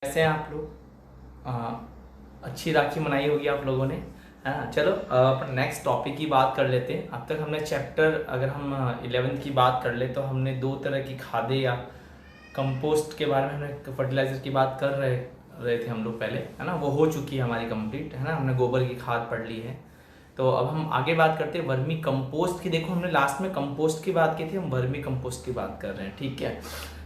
कैसे हैं आप लोग? अच्छी राखी मनाई होगी आप लोगों ने, है ना। चलो अपन नेक्स्ट टॉपिक की बात कर लेते हैं। अब तक हमने चैप्टर, अगर हम 11th की बात कर ले तो हमने दो तरह की खादें या कंपोस्ट के बारे में, हमने फर्टिलाइजर की बात कर रहे थे हम लोग पहले, है ना। वो हो चुकी है हमारी कंप्लीट, है ना। हमने गोबर की खाद पढ़ ली है। तो अब हम आगे बात करते हैं वर्मी कंपोस्ट की। देखो हमने लास्ट में कंपोस्ट की बात की थी, हम वर्मी कंपोस्ट की बात कर रहे हैं, ठीक है।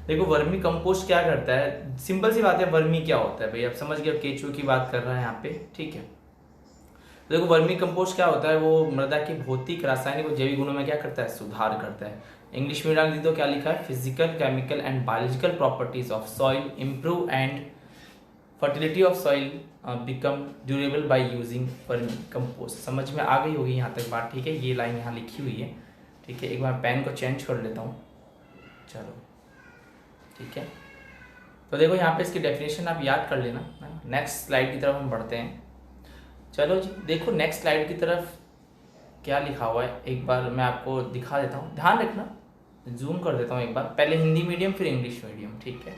देखो वर्मी कंपोस्ट क्या करता है, सिंपल सी बात है। वर्मी क्या होता है भाई, आप समझ गए। केचुए की बात कर रहा है यहाँ पे, ठीक है। तो देखो वर्मी कंपोस्ट क्या होता है, वो मृदा की भौतिक, रासायनिक और जैविक गुणों में क्या करता है, सुधार करता है। इंग्लिश में डाल दी तो क्या लिखा है, physical, chemical and biological properties of soil improve and fertility of soil become durable by using vermi compost. समझ में आ गई होगी यहाँ तक बात, ठीक है। ये लाइन यहाँ लिखी हुई है, ठीक है। एक बार पेन को चेंज कर लेता हूँ, चलो, ठीक है। तो देखो यहाँ पे इसकी डेफिनेशन आप याद कर लेना। नेक्स्ट स्लाइड की तरफ हम बढ़ते हैं। चलो जी, देखो नेक्स्ट स्लाइड की तरफ क्या लिखा हुआ है, एक बार मैं आपको दिखा देता हूँ, ध्यान रखना। जूम कर देता हूँ एक बार, पहले हिंदी मीडियम फिर इंग्लिश मीडियम, ठीक है।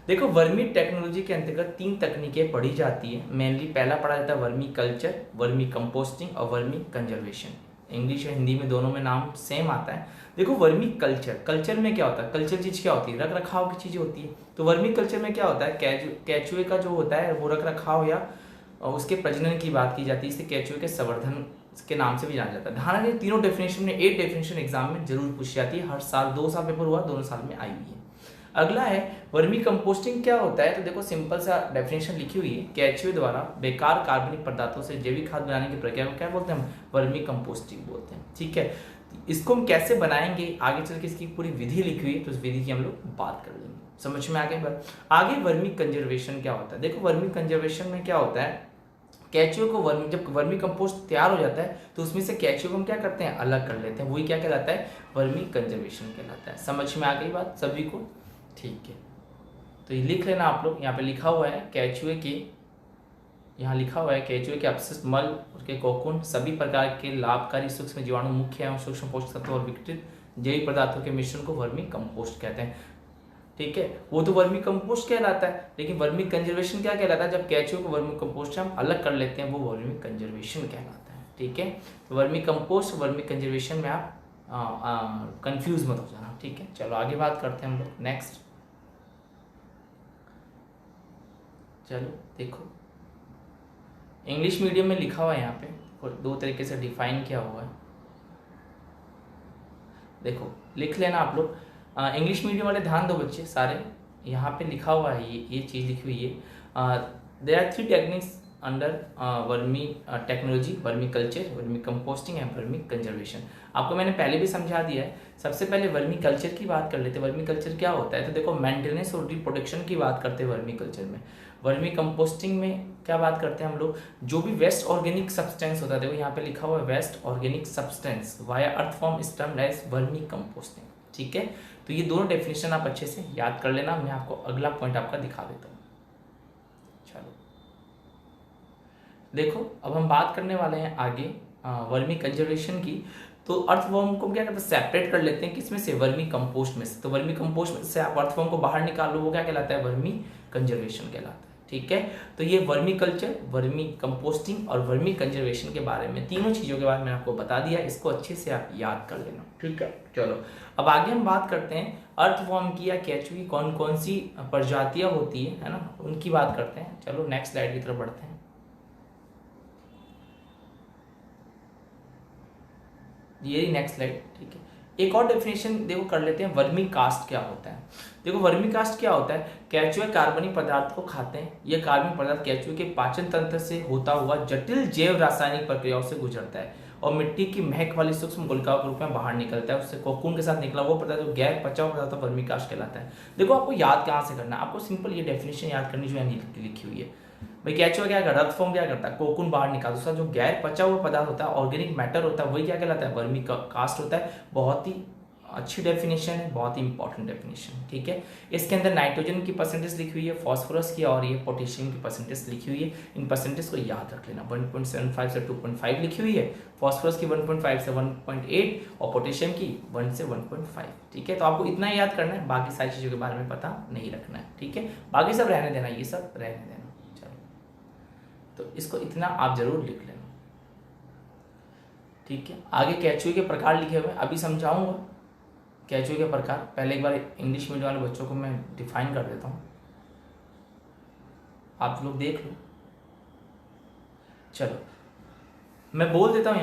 देखो वर्मी टेक्नोलॉजी के अंतर्गत 3 तकनीकें पढ़ी जाती है मेनली। पहला पढ़ा जाता है वर्मी कल्चर, वर्मी कंपोस्टिंग और वर्मी कंजर्वेशन। इंग्लिश और हिंदी में दोनों में नाम सेम आता है। देखो वर्मी कल्चर, कल्चर में क्या होता है, कल्चर चीज क्या होती है, रख रखाव की चीज होती है। तो वर्मी कल्चर में क्या होता है, केचुए का जो होता है वो रख रखाव या उसके प्रजनन की बात की जाती है। इसे केचुए के संवर्धन के नाम से भी जाना जाता है। ध्यान रखिए, तीनों डेफिनेशन में, एक डेफिनेशन एग्जाम में जरूर पूछी जाती है, हर साल 2 साल पेपर हुआ, दोनों साल में आई हुई है। अगला है वर्मी कंपोस्टिंग क्या होता है। तो देखो सिंपल सा डेफिनेशन लिखी हुई है, केचुए द्वारा बेकार कार्बनिक पदार्थों से जैविक खाद बनाने की प्रक्रिया को क्या बोलते हैं, हम वर्मी कंपोस्टिंग बोलते हैं, ठीक है। इसको हम कैसे बनाएंगे, आगे चल के इसकी पूरी विधि लिखी हुई है, तो उस विधि की हम लोग बात कर लेंगे। समझ में आगे वर्मी कंजर्वेशन क्या होता है। देखो वर्मी कंजर्वेशन में क्या होता है, केचुए को जब वर्मी कंपोस्ट तैयार हो जाता है तो उसमें से केचुए को हम क्या करते हैं, अलग कर लेते हैं। वही क्या कहलाता है, वर्मी कंजर्वेशन कहलाता है। समझ में आ गई बात सभी को, ठीक है। तो ये लिख लेना आप लोग, यहाँ पे लिखा हुआ है केचुए के, यहाँ लिखा हुआ है केचुए के अपशिष्ट मल, उसके कोकून, सभी प्रकार के लाभकारी सूक्ष्म जीवाणु, मुख्य एवं सूक्ष्म पोषक तत्व और विघटित जैविक पदार्थों के मिश्रण को वर्मी कंपोस्ट कहते हैं, ठीक है। वो तो वर्मी कंपोस्ट कहलाता है, लेकिन वर्मी कंजर्वेशन क्या कहलाता है, जब केचुए को वर्मी कंपोस्ट से हम अलग कर लेते हैं, वो वर्मी कंजर्वेशन कहलाता है, ठीक है। तो वर्मी कंपोस्ट, वर्मी कंजर्वेशन में आप कंफ्यूज मत हो जाना, ठीक है। चलो आगे बात करते हैं हम लोग नेक्स्ट। चलो देखो इंग्लिश मीडियम में लिखा हुआ है यहाँ पे, और 2 तरीके से डिफाइन किया हुआ है। देखो लिख लेना आप लोग, इंग्लिश मीडियम वाले ध्यान दो बच्चे सारे। यहाँ पे लिखा हुआ है, ये चीज़ लिखी हुई है, there are 3 techniques under vermi technology, vermiculture, vermicomposting and vermi conservation. आपको मैंने पहले भी समझा दिया है। सबसे पहले वर्मी कल्चर की बात कर लेते हैं। वर्मी कल्चर क्या होता है, तो देखो मेंटेनेंस और रिप्रोडक्शन की बात करते हैं वर्मी कल्चर में। वर्मी कंपोस्टिंग में क्या बात करते हैं हम लोग, जो भी वेस्ट ऑर्गेनिक सब्सटेंस होता है, देखो यहाँ पे लिखा हुआ है waste organic substance via earth form is termed as vermicomposting, ठीक है। तो ये दोनों डेफिनेशन आप अच्छे से याद कर लेना। मैं आपको अगला पॉइंट आपका दिखा देता हूँ। चलो देखो अब हम बात करने वाले हैं आगे वर्मी कंजर्वेशन की। तो अर्थवर्म को क्या करते हैं, सेपरेट कर लेते हैं, किसमें से, वर्मी कंपोस्ट में से। तो वर्मी कंपोस्ट में से आप अर्थवर्म को बाहर निकाल लो, वो क्या कहलाता है, वर्मी कंजर्वेशन कहलाता है, ठीक है। तो ये वर्मी कल्चर, वर्मी कंपोस्टिंग और वर्मी कंजर्वेशन के बारे में, तीनों चीज़ों के बारे में आपको बता दिया। इसको अच्छे से आप याद कर लेना, ठीक है। चलो अब आगे हम बात करते हैं अर्थवर्म की या केचुए की कौन कौन सी प्रजातियां होती है ना, उनकी बात करते हैं। चलो नेक्स्ट स्लाइड की तरफ बढ़ते हैं। ये नेक्स्ट स्लाइड, ठीक है। एक और डेफिनेशन देखो कर लेते हैं, वर्मी कास्ट क्या होता है। देखो वर्मी कास्ट क्या होता है, केचुए कार्बनिक पदार्थ को खाते हैं। यह कार्बनिक पदार्थ केचुए के पाचन तंत्र से होता हुआ जटिल जैव रासायनिक प्रक्रियाओं से गुजरता है और मिट्टी की महक वाली सूक्ष्म गुलिकाओं के रूप में बाहर निकलता है। उससे कोकून के साथ निकला वो पदार्थ जो गैर पचा हुआ पदार्थ वर्मी कास्ट कहलाता है। देखो आपको याद कहाँ से करना है, आपको सिंपल ये डेफिनेशन याद करनी जो लिखी हुई है। भाई केचुआ क्या करता है, अर्थवर्म क्या करता है, कोकून बाहर निकालता है। उसका जो गैर पचा हुआ पदार्थ होता है, ऑर्गेनिक मैटर होता है, वही क्या कहलाता है, वर्मी कास्ट होता है। बहुत ही अच्छी डेफिनेशन है, बहुत ही इंपॉर्टेंट डेफिनेशन, ठीक है। इसके अंदर नाइट्रोजन की परसेंटेज लिखी हुई है, फास्फोरस की और ये पोटेशियम की परसेंटेज लिखी हुई है। इन परसेंटेज को याद रख लेना, 1.75 से 2.5 लिखी हुई है, फास्फोरस की 1.5 से 1.8 और पोटेशियम की 1 से 1.5, ठीक है। तो आपको इतना याद करना है, बाकी सारी चीज़ों के बारे में पता नहीं रखना है, ठीक है। बाकी सब रहने देना, ये सब रहने देना। चलो, तो इसको इतना आप जरूर लिख लेना, ठीक है। आगे केचुए के प्रकार लिखे हुए हैं, अभी समझाऊंगा केचुए के प्रकार। पहले एक बार इंग्लिश मीडियम वाले बच्चों को मैं डिफाइन कर देता हूँ, आप लोग देख लो। चलो मैं बोल देता हूँ।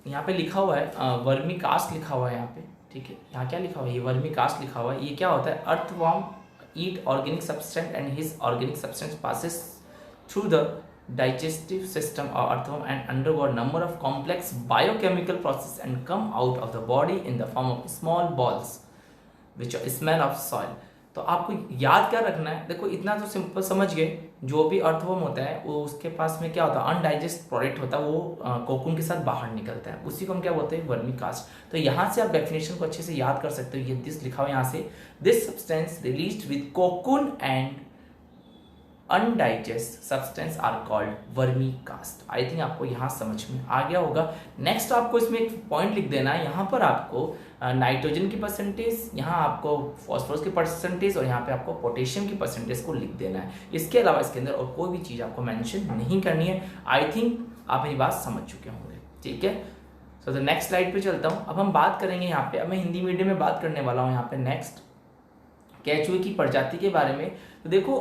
यहाँ पे लिखा हुआ है वर्मी कास्ट लिखा हुआ है यहाँ पे, ठीक है। यहाँ क्या लिखा हुआ है, ये वर्मी कास्ट लिखा हुआ है। ये क्या होता है, earthworm eat organic substance and his organic substance passes through the digestive system or earthworm and undergo a number of complex biochemical processes and come out of the body in the form of small balls which smell of soil। तो आपको याद क्या रखना है, देखो इतना तो simple समझ गए। जो भी अर्थवर्म होता है वो उसके पास में क्या होता है, अनडाइजेस्ट प्रोडक्ट होता है, वो कोकून के साथ बाहर निकलता है, उसी को हम क्या बोलते हैं, वर्मी कास्ट। तो यहाँ से आप डेफिनेशन को अच्छे से याद कर सकते हो। ये दिस लिखा हुआ है यहाँ से, this substance released with cocoon and undigest substance are called vermicast. I think आपको यहाँ समझ में आ गया होगा। नेक्स्ट आपको इसमें एक पॉइंट लिख देना है, यहाँ पर आपको नाइट्रोजन की परसेंटेज, यहाँ आपको फॉस्फोरस की परसेंटेज और यहाँ पे आपको पोटेशियम की परसेंटेज को लिख देना है। इसके अलावा इसके अंदर और कोई भी चीज़ आपको मेंशन नहीं करनी है। आई थिंक आप मेरी बात समझ चुके होंगे, ठीक है। सो द नेक्स्ट स्लाइड पे चलता हूँ। अब हम बात करेंगे यहाँ पे, अब मैं हिंदी मीडियम में बात करने वाला हूँ यहाँ पे नेक्स्ट केचुए की प्रजाति के बारे में। तो देखो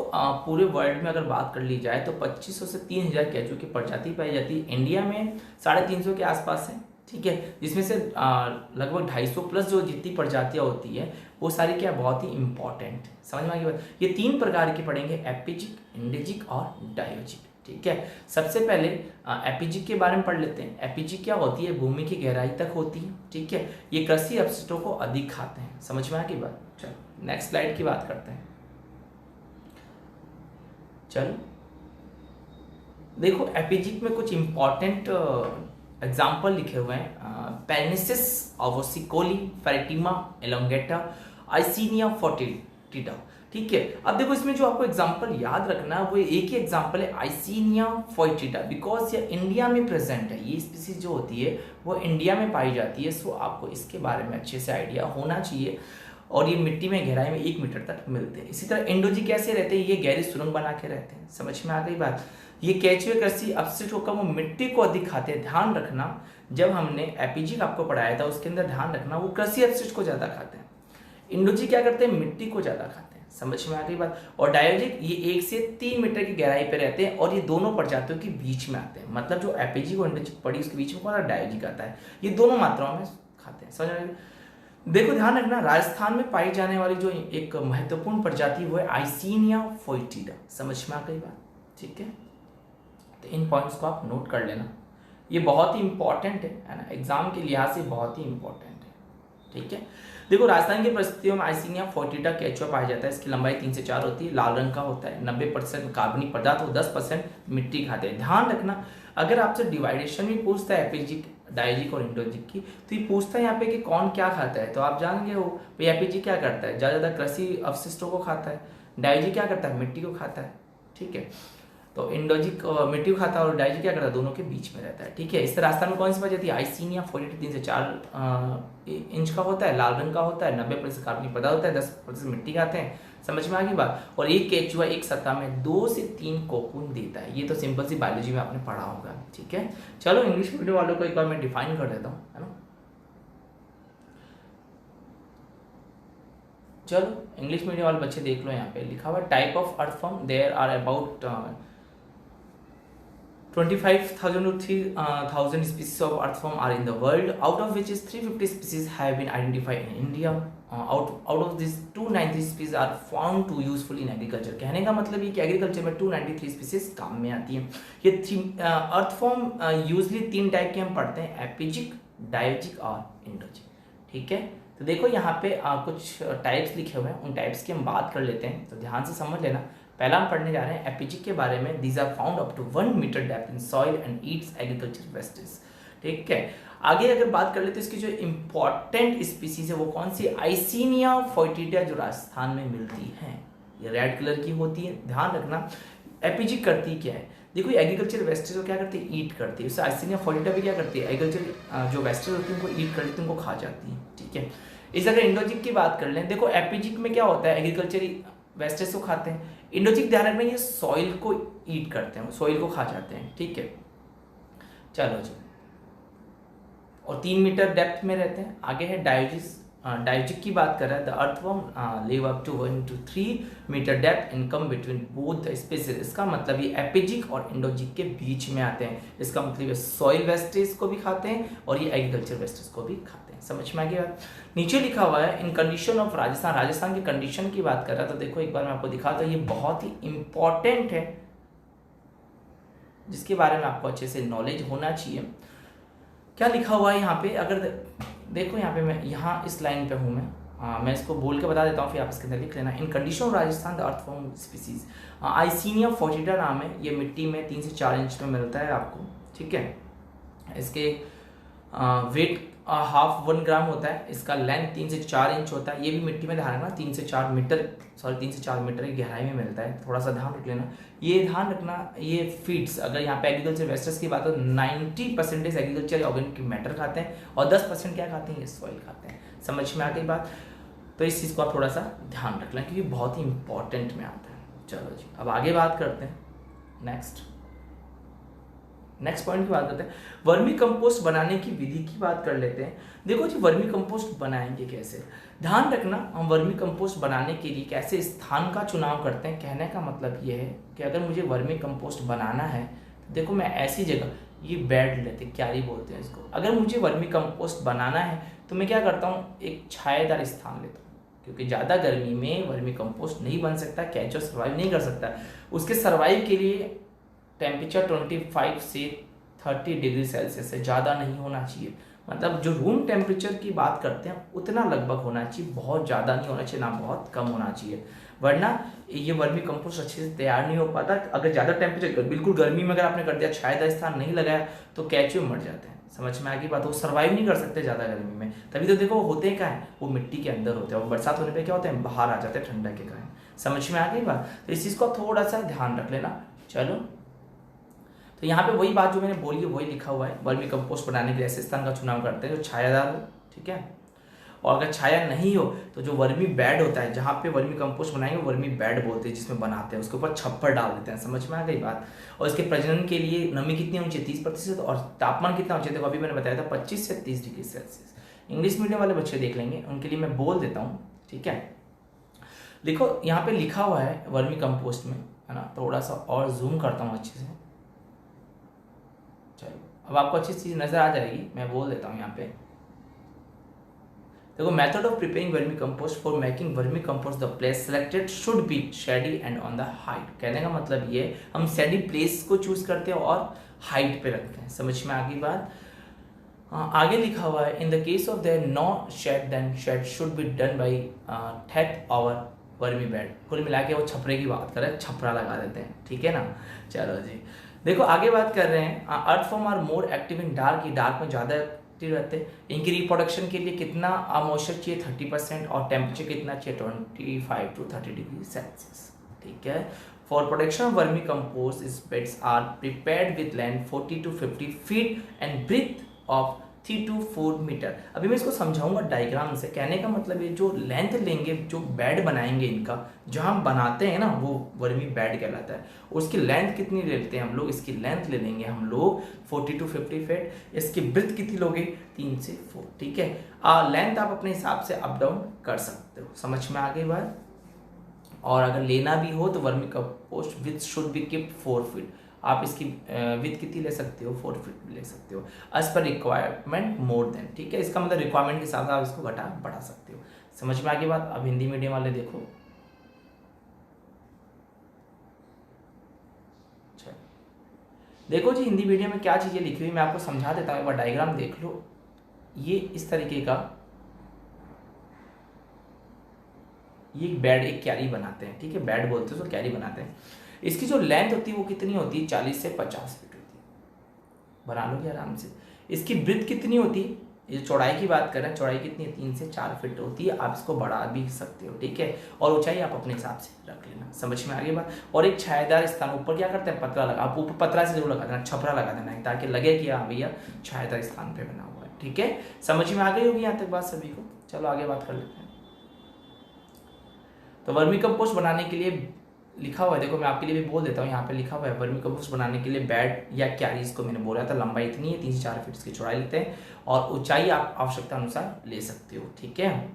पूरे वर्ल्ड में अगर बात कर ली जाए तो 2500 से 3000 केचुए की प्रजाति पाई जाती है। इंडिया में 350 के आसपास है, ठीक है। जिसमें से लगभग 250 प्लस जो जितनी प्रजातियां होती है वो सारी क्या बहुत ही इंपॉर्टेंट, समझ में आ गई बात। ये 3 प्रकार के पढ़ेंगे, एपिजिक, इंडिजिक और डायोजिक, ठीक है। सबसे पहले एपिजिक के बारे में पढ़ लेते हैं। एपिजिक क्या होती है, भूमि की गहराई तक होती है, ठीक है। ये कृषि अपशिष्टों को अधिक खाते हैं, समझ में आ गई बात। चलो नेक्स्ट स्लाइड की बात करते हैं। चलो देखो एपिजिक में कुछ इंपॉर्टेंट एग्जाम्पल लिखे हुए हैं। पेनिसिस ओवोसिकोली, फेरेटिमा एलोंगेटा, आइसिनिया फोर्टिटा, ठीक है। अब देखो इसमें जो आपको एग्जाम्पल याद रखना है वो एक ही एग्जाम्पल है, आइसिनिया फोर्टिटा, बिकॉज ये इंडिया में प्रेजेंट है। ये स्पीसीज जो होती है वो इंडिया में पाई जाती है, सो आपको इसके बारे में अच्छे से आइडिया होना चाहिए। और ये मिट्टी में गहराई में 1 मीटर तक मिलते हैं। इसी तरह इंडोजिक कैसे रहते हैं, ये गहरी सुरंग बना के रहते हैं, समझ में आ गई बात। ये केचुए कृषि अपशिष्ट होकर वो मिट्टी को अधिक खाते हैं। ध्यान रखना, जब हमने एपिजिक आपको पढ़ाया था उसके अंदर ध्यान रखना वो कृषि अपशिष्ट को ज्यादा खाते हैं। इंडोजिक क्या करते हैं, मिट्टी को ज्यादा खाते हैं, समझ में आ गई बात। और डायोजिक ये 1 से 3 मीटर की गहराई पे रहते हैं और ये दोनों प्रजातियों के बीच में आते हैं। मतलब जो एपिजिक और इंडोजिक पड़ी उसके बीच में कौन डायोजिक आता है, ये दोनों मात्राओं में खाते हैं, समझ में। देखो ध्यान रखना, राजस्थान में पाई जाने वाली जो एक महत्वपूर्ण प्रजाति वो है आइसिनिया फोर्टिटा, समझ में आ गई बात, ठीक है। तो इन पॉइंट्स को आप नोट कर लेना, ये बहुत ही इंपॉर्टेंट है ना, एग्जाम के लिहाज से बहुत ही इंपॉर्टेंट है, ठीक है। देखो राजस्थान की परिस्थितियों में आइसिनिया फोर्टिटा केचुआ पाया जाता है। इसकी लंबाई 3 से 4 होती है, लाल रंग का होता है, 90% कार्बनिक पदार्थ और 10% मिट्टी खाते हैं। ध्यान रखना, अगर आपसे डिवाइडेशन भी पूछता है एपिजिक, डायोजिक और इंडोजिक की, तो ये पूछता है यहाँ पे कि कौन क्या खाता है, तो आप जान गए हो भाई एपिजिक क्या करता है, ज़्यादा कृषि अपशिष्टों को खाता है। डायोजिक क्या करता है, मिट्टी को खाता है, ठीक है। तो इंडोजिक मिट्टी को खाता है और डायोजिक क्या करता है, दोनों के बीच में रहता है, ठीक है। इस तरह राजस्थान में कौन सी प्रजाति है, आइसिनिया फोर्टिटा 3 से 4 इंच का होता है, लाल रंग का होता है, 90% कार्बनिक पदार्थ होता है, 10% मिट्टी खाते हैं, समझ में आ गई बात। और एक केचुआ एक सतह में 2 से 3 कोकून देता है। ये तो सिंपल सी बायोलॉजी में आपने पढ़ा होगा, ठीक है। चलो इंग्लिश मीडियम वालों को एक बार मैं डिफाइन कर देता हूँ, है ना। चलो इंग्लिश मीडियम वाले बच्चे देख लो, यहाँ पे लिखा हुआ type of earthworm, there are about 25,000 to 3,000 species of earthworm are in the world, out of which is 350 species have been identified in India. Out of these 293 species are found to useful in agriculture. कहने का मतलब ये कि agriculture में 293 species काम में आती हैं। ये अर्थवर्म यूजली 3 टाइप के हम पढ़ते हैं, एपिजिक, डायोजिक और इंडोजिक, ठीक है। तो देखो यहाँ पे कुछ टाइप्स लिखे हुए हैं, उन टाइप्स की हम बात कर लेते हैं, तो ध्यान से समझ लेना। पहला हम पढ़ने जा रहे हैं एपिजिक के बारे में। These are found up to 1 metre depth in soil and eats agriculture wastage, ठीक है। आगे अगर बात कर ले तो इसकी जो इंपॉर्टेंट स्पीसीज है वो कौन सी, आइसिनिया फोइटिडा, जो राजस्थान में मिलती है, ये रेड कलर की होती है, ध्यान रखना। एपीजी करती क्या है, देखो एग्रीकल्चर वेस्टेज को क्या करती है, ईट करती है। उससे आइसिनिया फोइटिडा भी क्या करती है, एग्रीकल्चर जो वेस्टेज होती है उनको ईट कर लेती है, उनको खा जाती है, ठीक है। इस अगर इंडोजिक की बात कर लें, देखो एपीजिक में क्या होता है, एग्रीकल्चर वेस्टेज को खाते हैं। इंडोजिक ध्यान रखना ये सॉइल को ईट करते हैं, सॉइल को खा जाते हैं, ठीक है। चलो जी, और 3 मीटर डेप्थ में रहते हैं। आगे है डायोजिस, डायोजिक की बात कर रहा है, the earthworm live up to 1 to 3 metre depth in come between both species. इसका मतलब ये एपिजिक और इंडोजिक के बीच में आते हैं। इसका मतलब ये सॉइल वेस्टेज को भी खाते हैं और ये एग्रीकल्चर वेस्टेज को भी खाते हैं। समझ में आ गया। नीचे लिखा हुआ है इन कंडीशन ऑफ राजस्थान, राजस्थान की कंडीशन की बात कर रहा था। देखो एक बार मैं आपको दिखाता हूँ, ये बहुत ही इंपॉर्टेंट है जिसके बारे में आपको अच्छे से नॉलेज होना चाहिए। क्या लिखा हुआ है यहाँ पे, अगर देखो यहाँ पे मैं यहाँ इस लाइन पे हूँ मैं इसको बोल के बता देता हूँ, फिर आप इसके अंदर लिख लेना। In condition of Rajasthan the earthworm species Eisenia foetida नाम है, ये मिट्टी में 3 से 4 इंच में मिलता है आपको, ठीक है। इसके वेट हाफ 1 ग्राम होता है, इसका लेंथ 3 से 4 इंच होता है। ये भी मिट्टी में ध्यान रखना 3 से 4 मीटर, सॉरी 3 से 4 मीटर की गहराई में मिलता है, थोड़ा सा ध्यान रख लेना। ये ध्यान रखना ये फीड्स, अगर यहाँ पे एग्रीकल्चर वेस्टेज की बात हो 90% एग्रीकल्चर ऑर्गेनिक मैटर खाते हैं और 10% क्या खाते हैं, ये सॉइल खाते हैं। समझ में आ गई बात। तो इस चीज़ को आप थोड़ा सा ध्यान रख लें क्योंकि बहुत ही इंपॉर्टेंट में आता है। चलो जी, अब आगे बात करते हैं, नेक्स्ट पॉइंट की बात करते हैं। वर्मी कंपोस्ट बनाने की विधि की बात कर लेते हैं। देखो जी, वर्मी कंपोस्ट बनाएंगे कैसे, ध्यान रखना। हम वर्मी कंपोस्ट बनाने के लिए कैसे स्थान का चुनाव करते हैं, कहने का मतलब ये है कि अगर मुझे वर्मी कंपोस्ट बनाना है तो देखो मैं ऐसी जगह, ये बेड लेते, क्यारी बोलते हैं इसको। अगर मुझे वर्मी कंपोस्ट बनाना है तो मैं क्या करता हूँ, एक छायादार स्थान लेता हूँ, क्योंकि ज़्यादा गर्मी में वर्मी कंपोस्ट नहीं बन सकता, कैचर सर्वाइव नहीं कर सकता। उसके सर्वाइव के लिए टेम्परेचर 25 से 30 डिग्री सेल्सियस से ज़्यादा नहीं होना चाहिए। मतलब जो रूम टेम्परेचर की बात करते हैं उतना लगभग होना चाहिए, बहुत ज़्यादा नहीं होना चाहिए, ना बहुत कम होना चाहिए, वरना ये वर्मी कंपोस्ट अच्छे से तैयार नहीं हो पाता। अगर ज़्यादा टेम्परेचर, बिल्कुल गर्मी में अगर आपने कर दिया, छायादार स्थान नहीं लगाया तो केचुए मर जाते हैं। समझ में आ गई बात, वो सर्वाइव नहीं कर सकते ज़्यादा गर्मी में। तभी तो देखो वो होते हैं क्या है, वो मिट्टी के अंदर होते हैं और बरसात होने पर क्या होते हैं, बाहर आ जाते हैं ठंडा के कारण। समझ में आ गई बात। तो इस चीज़ को थोड़ा सा ध्यान रख लेना। चलो, तो यहाँ पे वही बात जो मैंने बोली है वही लिखा हुआ है। वर्मी कंपोस्ट बनाने के लिए ऐसे स्थान का चुनाव करते हैं जो छायादार हो, ठीक है। और अगर छाया नहीं हो तो जो वर्मी बेड होता है, जहाँ पे वर्मी कंपोस्ट बनाएंगे वर्मी बेड बोलते हैं, जिसमें बनाते हैं, उसके ऊपर छप्पर डाल देते हैं। समझ में आ गई बात। और इसके प्रजनन के लिए नमी कितनी होनी चाहिए, 30%, और तापमान कितना होना चाहिए, देखो अभी मैंने बताया था 25 से 30 डिग्री सेल्सियस। इंग्लिश मीडियम वाले बच्चे देख लेंगे, उनके लिए मैं बोल देता हूँ, ठीक है। देखो यहाँ पे लिखा हुआ है वर्मी कंपोस्ट में, है ना, थोड़ा सा और जूम करता हूँ अच्छे से। चलो, अब आपको अच्छी चीज़ नज़र आ जाएगी, मैं बोल देता हूँ यहाँ पे। देखो, method of preparing vermi compost for making vermi compost, the place selected should be shady and on the height. कहने का मतलब ये, हम शेडी प्लेस को चूज करते हैं और हाइट पे रखते हैं। समझ में आ गई बात। आगे लिखा हुआ है, in the case of there no shade then shade should be done by that our vermi bed. कुल मिला के वो छपरे की बात कर रहे हैं, छपरा लगा देते हैं, ठीक है ना। चलो जी, देखो आगे बात कर रहे हैं। Earthworm are more active in dark, ये डार्क में ज़्यादा एक्टिव रहते हैं। इनकी रिप्रोडक्शन के लिए कितना मॉइस्चर चाहिए, 30%, और टेम्परेचर कितना चाहिए, 25 to 30 डिग्री सेल्सियस, ठीक है। For production of vermicompost these beds are prepared with length 40 to 50 feet and breadth of 3 to 4 metre. अभी मैं इसको समझाऊंगा डायग्राम से। कहने का मतलब ये जो लेंथ लेंगे, जो बेड बनाएंगे इनका, जहाँ हम बनाते हैं ना, वो वर्मी बेड कहलाता है। उसकी लेंथ कितनी लेते हैं हम लोग, इसकी लेंथ ले लेंगे हम लोग 40 to 50 फीट। इसकी ब्रीथ कितनी लोगे, 3 से 4, ठीक है। लेंथ आप अपने हिसाब से अप डाउन कर सकते हो। समझ में आ गई बात। और अगर लेना भी हो तो vermi compost with should be keeped 4 feet. आप इसकी विथ कितनी ले सकते हो, 4 फीट भी ले सकते हो, as per requirement more than, ठीक है। इसका मतलब रिक्वायरमेंट के हिसाब से आप इसको घटा बढ़ा सकते हो। समझ में आ गई बात। अब हिंदी मीडियम वाले देखो, अच्छा देखो जी, हिंदी मीडियम में क्या चीज़ें लिखी हुई मैं आपको समझा देता हूँ, एक बार डायग्राम देख लो। ये इस तरीके का, ये एक बेड, एक क्यारी बनाते हैं, ठीक है। बेड बोलते हैं तो क्यारी बनाते हैं। इसकी जो लेंथ होती है वो कितनी होती है, 40 से 50 फीट होती है। बना लोगे आराम से। इसकी ब्रीथ कितनी होती है, ये चौड़ाई की बात कर रहे हैं, चौड़ाई कितनी है 3 से 4 फीट होती है। आप इसको बढ़ा भी सकते हो, ठीक है। और ऊंचाई आप अपने हिसाब से रख लेना, समझ में आ गई बात। और एक छायादार स्थान ऊपर क्या करते हैं, पतरा लगा, आप ऊपर पतरा से जरूर लगा देना, छपरा लगा देना है, ताकि लगे कि हाँ भैया छायादार स्थान पे बना हुआ है, ठीक है। समझ में आ गई होगी यहाँ तक बात सभी को। चलो आगे बात कर लेते हैं। तो वर्मी कंपोस्ट बनाने के लिए लिखा हुआ है, देखो मैं आपके लिए भी बोल देता हूँ, यहाँ पे लिखा हुआ है वर्मी कंपोस्ट बनाने के लिए बेड या क्यारी, इसको मैंने बोला था, लंबाई इतनी है 3 से 4 फीट की चौड़ाई लेते हैं, और ऊंचाई आप आवश्यकता अनुसार ले सकते हो, ठीक है।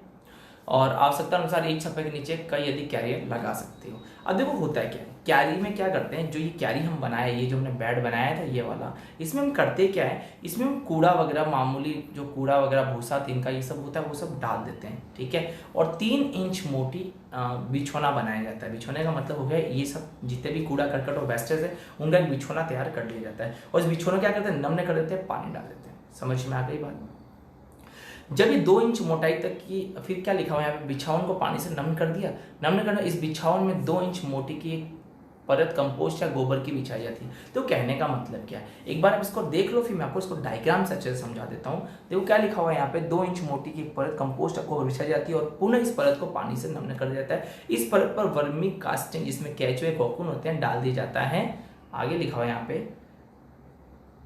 और आवश्यकता अनुसार एक छप्पर के नीचे कई अधिक क्यारियाँ लगा सकते हो। अब देखो होता है क्या, क्यारी में क्या करते हैं, जो ये क्यारी हम बनाए, ये जो हमने बेड बनाया था ये वाला, इसमें हम करते क्या है, इसमें हम कूड़ा वगैरह, मामूली जो कूड़ा वगैरह भूसा तिनका ये सब होता है वो सब डाल देते हैं, ठीक है। और 3 इंच मोटी बिछौना बनाया जाता है। बिछौने का मतलब हो गया ये सब जितने भी कूड़ा करकट और वेस्टेज है उनका एक बिछौना तैयार कर लिया जाता है, और इस बिछौना क्या करते हैं, नम्न कर देते हैं, पानी डाल देते हैं। समझ में आ गई बात। जब ये 2 इंच मोटाई तक की, फिर क्या लिखा हुआ है यहाँ पे, बिछावन को पानी से नम्न कर दिया। नम्न करना, इस बिछावन में 2 इंच मोटी की एक परत कंपोस्ट या गोबर की बिछाई जाती है। तो कहने का मतलब क्या है, एक बार आप इसको देख लो, फिर मैं आपको इसको डायग्राम से अच्छे से समझा देता हूँ। देखो क्या लिखा हुआ है यहाँ पे, 2 इंच मोटी की परत कंपोस्ट या गोबर बिछाई जाती है और पुनः इस परत को पानी से नम्न कर दिया जाता है। इस परत पर वर्मी कास्टिंग, जिसमें केचुए कोकून होते हैं, डाल दिया जाता है। आगे लिखा हुआ है यहाँ पे,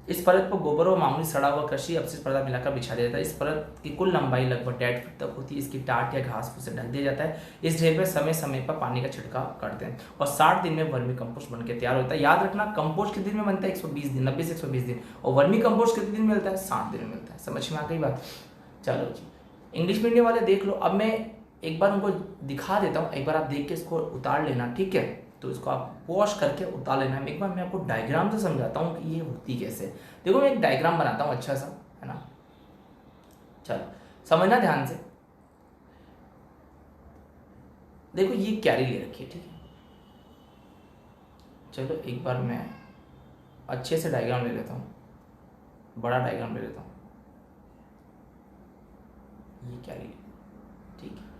इस परत पर गोबर और मामूली सड़ा हुआ कृषि अपशिष्ट पदार्थ मिलाकर बिछा दिया जाता है। इस परत की कुल लंबाई लगभग 1.5 फीट तक होती है। इसकी टाट या घास फूस से ढक दिया जाता है। इस ढेर पर समय समय पर पानी का छिड़काव करते हैं और 60 दिन में वर्मी कंपोस्ट बनकर तैयार होता है। याद रखना, कंपोस्ट कितने दिन में बनता है, 120 दिन, 90 से 120 दिन, और वर्मी कंपोस्ट कितने दिन में मिलता है, 60 दिन में मिलता है। समझ में आ गई बात। चलो जी, इंग्लिश मीडियम वाले देख लो। अब मैं एक बार उनको दिखा देता हूँ, एक बार आप देख के इसको उतार लेना, ठीक है। तो इसको आप वॉश करके उतार लेना है। एक बार मैं आपको डायग्राम से समझाता हूँ कि ये होती कैसे। देखो मैं एक डायग्राम बनाता हूँ अच्छा सा, है ना। चलो समझना ध्यान से। देखो ये क्यारी ले रखी है, ठीक है। चलो एक बार मैं अच्छे से डायग्राम ले लेता हूँ, बड़ा डायग्राम ले लेता हूँ। ये क्यारी, ठीक है।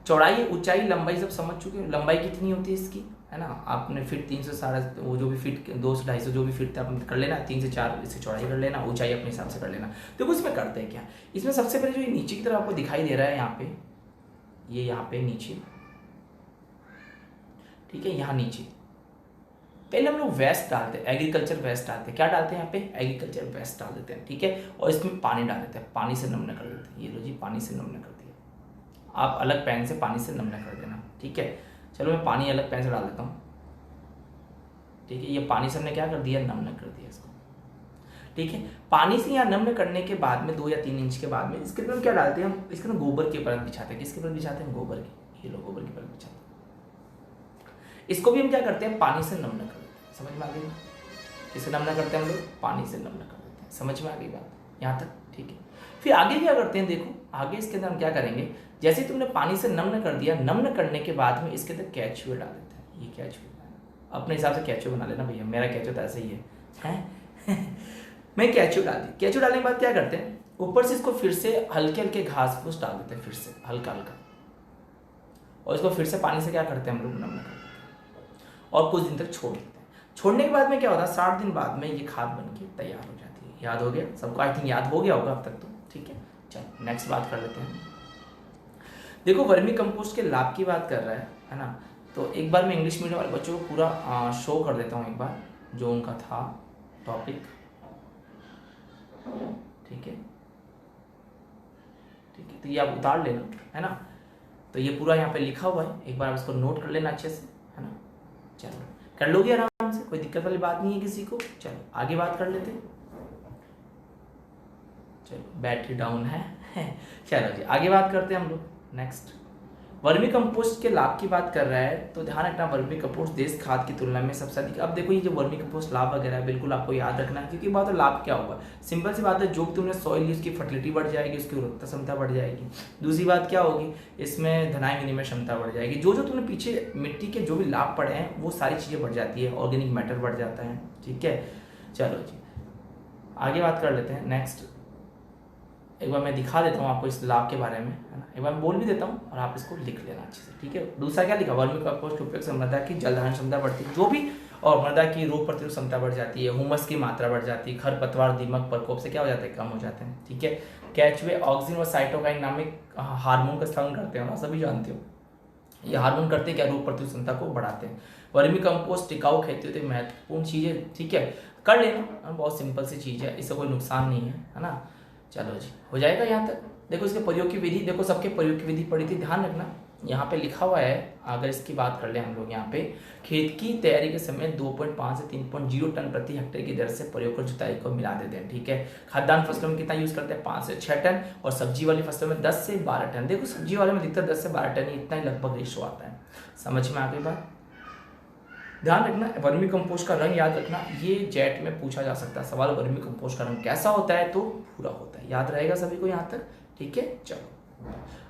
चौड़ाई, ऊंचाई, लंबाई सब समझ चुके हो। लंबाई कितनी होती है इसकी, है ना। आपने फीट 300 सारा वो जो भी फीट 200 250 जो भी फीट थे आप कर लेना, 3 से 4 इससे चौड़ाई कर लेना, ऊंचाई अपने हिसाब से कर लेना। देखो इसमें करते हैं क्या, इसमें सबसे पहले जो ये नीचे की तरफ आपको दिखाई दे रहा है यहाँ पे, ये यहाँ पे नीचे, ठीक है, यहाँ नीचे पहले हम लोग वेस्ट डालते हैं, एग्रीकल्चर वेस्ट डालते हैं। क्या डालते हैं यहाँ पे, एग्रीकल्चर वेस्ट डाल देते हैं, ठीक है। और इसमें पानी डाल देते हैं, पानी से नम्न कर देते हैं। ये लो जी, पानी से नम्न कर दिया। आप अलग पैन से पानी से नम्न कर देना, ठीक है। चलो मैं पानी अलग पैन से डाल देता हूँ, ठीक है। ये पानी से हमने क्या कर दिया, नम्न कर दिया इसको, ठीक है। पानी से यहाँ नम्न करने के बाद में 2 या 3 इंच के बाद में इसके अंदर क्या डालते हैं हम, इसके अंदर गोबर की परत बिछाते हैं। किसकी परत बिछाते हैं, गोबर की। ये लो गोबर की परत बिछाते हैं। इसको भी हम क्या करते हैं, पानी से नम्न कर देते हैं। समझ में आ गई, किसे नम्न करते हैं हम लोग, पानी से नम्न कर देते हैं। समझ में आ गई बात यहाँ तक, ठीक है। फिर आगे क्या करते हैं, देखो आगे इसके अंदर हम क्या करेंगे, जैसे तुमने पानी से नम्न कर दिया, नम्न करने के बाद में इसके अंदर केचुए डाल देते हैं। ये केचुए अपने हिसाब से केचुए बना लेना भैया, मेरा केचुए तो ऐसे ही है मैं केचुए डाल दी। केचुए डालने के बाद क्या करते हैं, ऊपर से इसको फिर से हल्के हल्के घास फूस डाल देते हैं, फिर से हल्का हल्का, और इसको फिर से पानी से क्या करते हैं हम लोग, नम्न करते हैं और कुछ दिन तक छोड़ देते हैं। छोड़ने के बाद में क्या होता है, 60 दिन बाद में ये खाद बन के तैयार हो जाती है। याद हो गया सबको, आई थिंक याद हो गया होगा अब तक तो, ठीक है। चलो नेक्स्ट बात कर लेते हैं। देखो वर्मी कंपोस्ट के लाभ की बात कर रहा है ना। तो एक बार मैं इंग्लिश मीडियम वाले बच्चों को पूरा शो कर देता हूँ एक बार, जो उनका था टॉपिक, ठीक है, ठीक है। तो ये आप उतार लेना, है ना। तो ये पूरा यहाँ पे लिखा हुआ है, एक बार आप इसको नोट कर लेना अच्छे से, है ना। चलो कर लोगे आराम से, कोई दिक्कत वाली बात नहीं है किसी को। चलो आगे बात कर लेते हैं। चलो बैटरी डाउन है चलो जी आगे बात करते हैं हम लोग। नेक्स्ट, वर्मी कंपोस्ट के लाभ की बात कर रहा है, तो ध्यान रखना वर्मी कंपोस्ट देश खाद की तुलना में सबसे अधिक। अब देखो ये जो वर्मी कंपोस्ट लाभ वगैरह है, बिल्कुल आपको याद रखना है, क्योंकि बात है लाभ क्या होगा, सिंपल सी बात है, जो भी तुमने सॉइल ली उसकी फर्टिलिटी बढ़ जाएगी, उसकी उर्वरता क्षमता बढ़ जाएगी। दूसरी बात क्या होगी, इसमें धनाई विनिमय क्षमता बढ़ जाएगी। जो जो तुमने पीछे मिट्टी के जो भी लाभ पड़े हैं वो सारी चीज़ें बढ़ जाती है, ऑर्गेनिक मैटर बढ़ जाता है, ठीक है। चलो जी आगे बात कर लेते हैं। नेक्स्ट एक बार मैं दिखा देता हूँ आपको इस लाभ के बारे में, है ना। एक बार मैं बोल भी देता हूँ और आप इसको लिख लेना अच्छे से, ठीक है। दूसरा क्या लिखा, वर्मी कंपोस्ट उपयोग से मृदा की जलधारण क्षमता बढ़ती है। जो भी और मृदा की रोग प्रतिरोधक क्षमता बढ़ जाती है, हुमस की मात्रा बढ़ जाती है, खरपतवार दीमक प्रकोप से क्या हो जाता है, कम हो जाते हैं। ठीक है, केचुए ऑक्सिन और साइटोकाइन नामक हार्मोन का स्राव करते हैं ना, सभी जानते हो। ये हार्मोन करते क्या, रोग प्रतिरोधक क्षमता को बढ़ाते हैं। वर्मी कंपोस्ट टिकाऊ खेती होती है, महत्वपूर्ण चीज़ है। ठीक है, कर लेना, बहुत सिंपल सी चीज़ है, इससे कोई नुकसान नहीं है ना। चलो जी, हो जाएगा यहाँ तक। देखो इसके प्रयोग की विधि, देखो सबके प्रयोग की विधि पड़ी थी, ध्यान रखना। यहाँ पे लिखा हुआ है, अगर इसकी बात कर ले हम लोग यहाँ पे, खेत की तैयारी के समय 2.5 से 3.0 टन प्रति हेक्टेयर की दर से प्रयोग कर जुताई को मिला देते हैं। ठीक है, खाद्यान्न फसलों में कितना यूज करते हैं, 5 से 6 टन, और सब्जी वाली फसलों में 10 से 12 टन। देखो सब्जी वाले में अधिकतर 10 से 12 टन ही, इतना ही लगभग रेशो आता है। समझ में आ गई बात। ध्यान रखना, वर्मी कंपोस्ट का रंग याद रखना, ये जेट में पूछा जा सकता है सवाल, वर्मी कंपोस्ट का रंग कैसा होता है, तो भूरा होता है। याद रहेगा सभी को यहाँ तक। ठीक है, चलो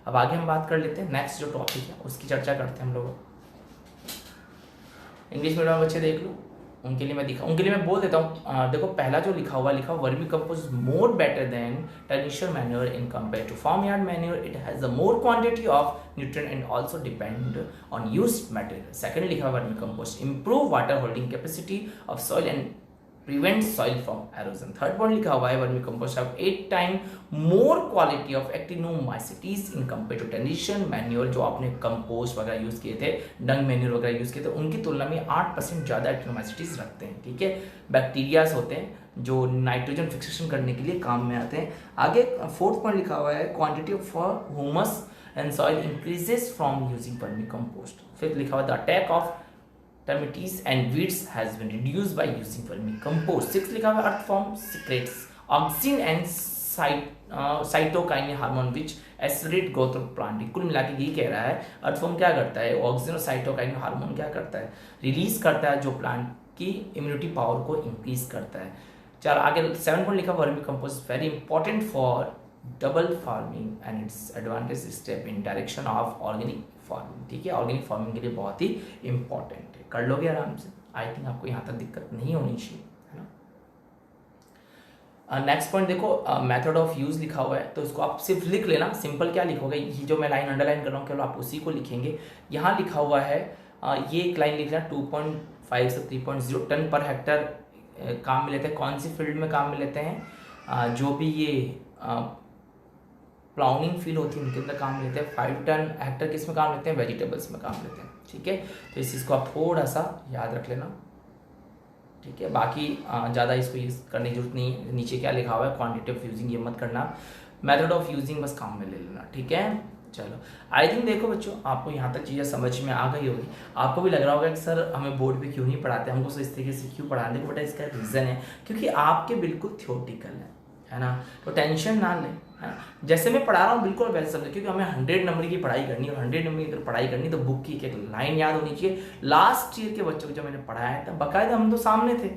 अब आगे हम बात कर लेते हैं, नेक्स्ट जो टॉपिक है उसकी चर्चा करते हैं हम लोग। इंग्लिश मीडियम बच्चे देख लो, उनके लिए मैं बोल देता हूँ। देखो पहला जो लिखा हुआ vermicompost more better than टेनिशर manure in compare to farm yard manure, it has a more quantity of nutrient and also depend on used material. Second लिखा हुआ vermicompost improve water holding capacity of soil and prevent soil from erosion। Third point लिखा हुआ है vermicompost have 8 time more quality of actinomycetes in compare to टेनिशियन manure. जो आपने compost वगैरह use किए थे, डंग मैन्योर वगैरह यूज किए थे, उनकी तुलना में 8% ज्यादा एक्टिनोमाइसिटीज रखते हैं। ठीक है, बैक्टीरियाज होते हैं जो नाइट्रोजन फिक्सेशन करने के लिए काम में आते हैं। आगे फोर्थ पॉइंट लिखा हुआ है quantity of humus and soil increases from using vermi compost. Fifth लिखा हुआ the attack of termites and weeds has been reduced by using vermicompost। 6 लिखा हुआ earthworm secretes auxin and cytokine hormone which accelerate growth of plant। कुल मिला के ये कह रहा है earthworm क्या करता है, ऑक्सिन और साइटोकाइन हार्मोन क्या करता है, रिलीज करता है, जो प्लांट की इम्यूनिटी पावर को इंक्रीज करता है। चलो आगे 7 पॉइंट लिखा vermi compost very important for double farming and it's advantage step in direction of organic farming. ठीक है, ऑर्गेनिक फार्मिंग के लिए बहुत ही इंपॉर्टेंट है, कर लोगे आराम से। आई थिंक आपको यहाँ तक दिक्कत नहीं होनी चाहिए, है ना। नेक्स्ट पॉइंट देखो मेथड ऑफ यूज लिखा हुआ है, तो इसको आप सिर्फ लिख लेना। सिंपल क्या लिखोगे, ये जो मैं लाइन अंडरलाइन कर रहा हूँ केवल आप उसी को लिखेंगे। यहाँ लिखा हुआ है ये एक लाइन लिख लेना, 2.5 से 3.0 टन पर हेक्टर काम में लेते हैं। कौन सी फील्ड में काम में लेते हैं, जो भी ये प्लाउनिंग फील्ड होती है उनके अंदर काम लेते हैं। 5 टन हेक्टर किस में काम लेते हैं, वेजिटेबल्स में काम लेते हैं। ठीक है, तो इस चीज़ को आप थोड़ा सा याद रख लेना। ठीक है, बाकी ज़्यादा इसको यूज करने की जरूरत नहीं है। नीचे क्या लिखा हुआ है क्वांटिटी ऑफ यूजिंग, ये मत करना, मेथड ऑफ यूजिंग बस काम में ले लेना। ठीक है, चलो आई थिंक देखो बच्चों आपको यहाँ तक चीज़ें समझ में आ गई होगी। आपको भी लग रहा होगा कि सर हमें बोर्ड पे क्यों नहीं पढ़ाते, हमको इस तरीके से क्यों पढ़ाते। बेटा इसका रीज़न है क्योंकि आपके बिल्कुल थ्योरेटिकल है ना, तो टेंशन ना लें, है ना। जैसे मैं पढ़ा रहा हूँ बिल्कुल वैसे समझे, क्योंकि हमें 100 नंबर की पढ़ाई करनी है, और 100 नंबर की अगर पढ़ाई करनी तो बुक की एक लाइन याद होनी चाहिए। लास्ट ईयर के बच्चों को जब मैंने पढ़ाया था बाकायदा हम तो सामने थे,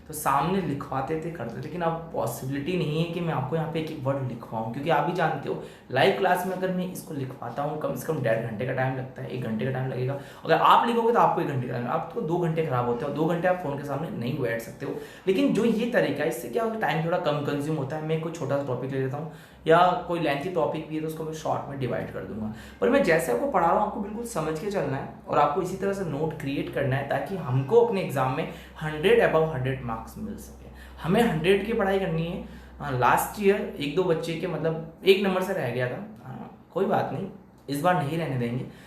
तो सामने लिखवाते थे, करते थे, लेकिन अब पॉसिबिलिटी नहीं है कि मैं आपको यहाँ पे एक एक वर्ड लिखवाऊँ, क्योंकि आप भी जानते हो लाइव क्लास में अगर मैं इसको लिखवाता हूँ कम से कम 1.5 घंटे का टाइम लगता है, 1 घंटे का टाइम लगेगा। अगर आप लिखोगे तो आपको 1 घंटे का टाइम, आपको 2 घंटे खराब होते हैं, और 2 घंटे आप फोन के सामने नहीं बैठ सकते हो। लेकिन जो ये तरीका है इससे क्या होगा, टाइम थोड़ा कम कंज्यूम होता है। मैं कोई छोटा सा टॉपिक ले लेता हूँ या कोई लेंथी टॉपिक भी है तो उसको मैं शॉर्ट में डिवाइड कर दूंगा, पर मैं जैसे आपको पढ़ा रहा हूँ आपको बिल्कुल समझ के चलना है, और आपको इसी तरह से नोट क्रिएट करना है ताकि हमको अपने एग्जाम में 100 अबव 100 मार्क्स मिल सके। हमें 100 की पढ़ाई करनी है। लास्ट ईयर 1-2 बच्चे के मतलब 1 नंबर से रह गया था, कोई बात नहीं, इस बार नहीं रहने देंगे।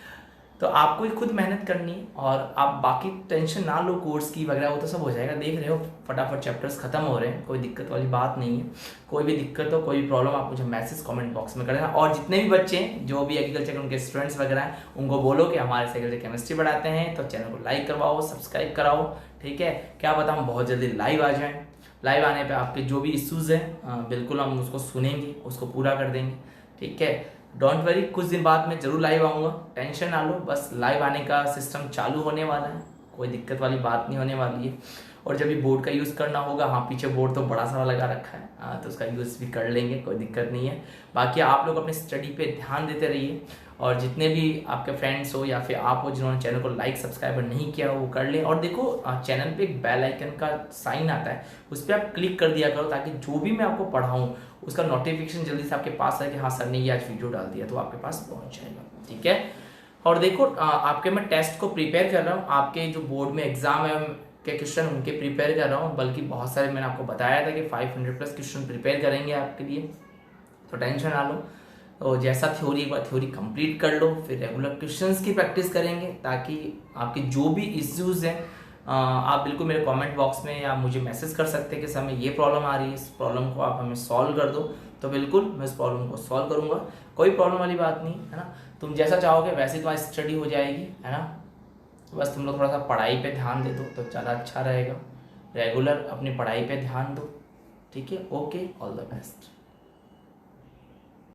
तो आपको ही खुद मेहनत करनी है, और आप बाकी टेंशन ना लो कोर्स की वगैरह, वो तो सब हो जाएगा। देख रहे हो फटाफट चैप्टर्स खत्म हो रहे हैं, कोई दिक्कत वाली बात नहीं है। कोई भी दिक्कत हो, कोई भी प्रॉब्लम, आप मुझे मैसेज कमेंट बॉक्स में कर देना। और जितने भी बच्चे हैं जो भी एग्रीकल्चर के उनके स्टूडेंट्स वगैरह हैं, उनको बोलो कि हमारे से एग्रीकल्चर केमिस्ट्री पढ़ाते हैं, तो चैनल को लाइक करवाओ, सब्सक्राइब कराओ। ठीक है, क्या पता हम बहुत जल्दी लाइव आ जाएँ। लाइव आने पे आपके जो भी इश्यूज़ हैं बिल्कुल हम उसको सुनेंगे, उसको पूरा कर देंगे। ठीक है, डोंट वरी, कुछ दिन बाद मैं जरूर लाइव आऊँगा, टेंशन ना लो। बस लाइव आने का सिस्टम चालू होने वाला है, कोई दिक्कत वाली बात नहीं होने वाली है। और जब भी बोर्ड का यूज़ करना होगा, हाँ पीछे बोर्ड तो बड़ा सारा लगा रखा है, तो उसका यूज़ भी कर लेंगे, कोई दिक्कत नहीं है। बाकी आप लोग अपने स्टडी पे ध्यान देते रहिए, और जितने भी आपके फ्रेंड्स हो या फिर आप हो जिन्होंने चैनल को लाइक सब्सक्राइब नहीं किया वो कर लें। और देखो चैनल पे एक बेल आइकन का साइन आता है, उस पर आप क्लिक कर दिया करो, ताकि जो भी मैं आपको पढ़ाऊँ उसका नोटिफिकेशन जल्दी से आपके पास आए कि हाँ सर ने ये आज वीडियो डाल दिया, तो आपके पास पहुँच जाएगा। ठीक है, और देखो आपके मैं टेस्ट को प्रिपेयर कर रहा हूँ, आपके जो बोर्ड में एग्जाम है के क्वेश्चन उनके प्रिपेयर कर रहा हूँ, बल्कि बहुत सारे मैंने आपको बताया था कि 500 प्लस क्वेश्चन प्रिपेयर करेंगे आपके लिए, तो टेंशन ना लो। तो जैसा थ्योरी, एक बार थ्योरी कंप्लीट कर लो, फिर रेगुलर क्वेश्चंस की प्रैक्टिस करेंगे, ताकि आपके जो भी इश्यूज़ हैं आप बिल्कुल मेरे कमेंट बॉक्स में या मुझे मैसेज कर सकते हैं कि सर हमें ये प्रॉब्लम आ रही है, इस प्रॉब्लम को आप हमें सॉल्व कर दो, तो बिल्कुल मैं इस प्रॉब्लम को सॉल्व करूँगा, कोई प्रॉब्लम वाली बात नहीं है ना। तुम जैसा चाहोगे वैसे तुम्हारी स्टडी हो जाएगी, है ना। बस तुम लोग थोड़ा सा पढ़ाई पे ध्यान दे दो तो ज़्यादा अच्छा रहेगा, रेगुलर अपनी पढ़ाई पे ध्यान दो, ठीक है। Okay, all the best.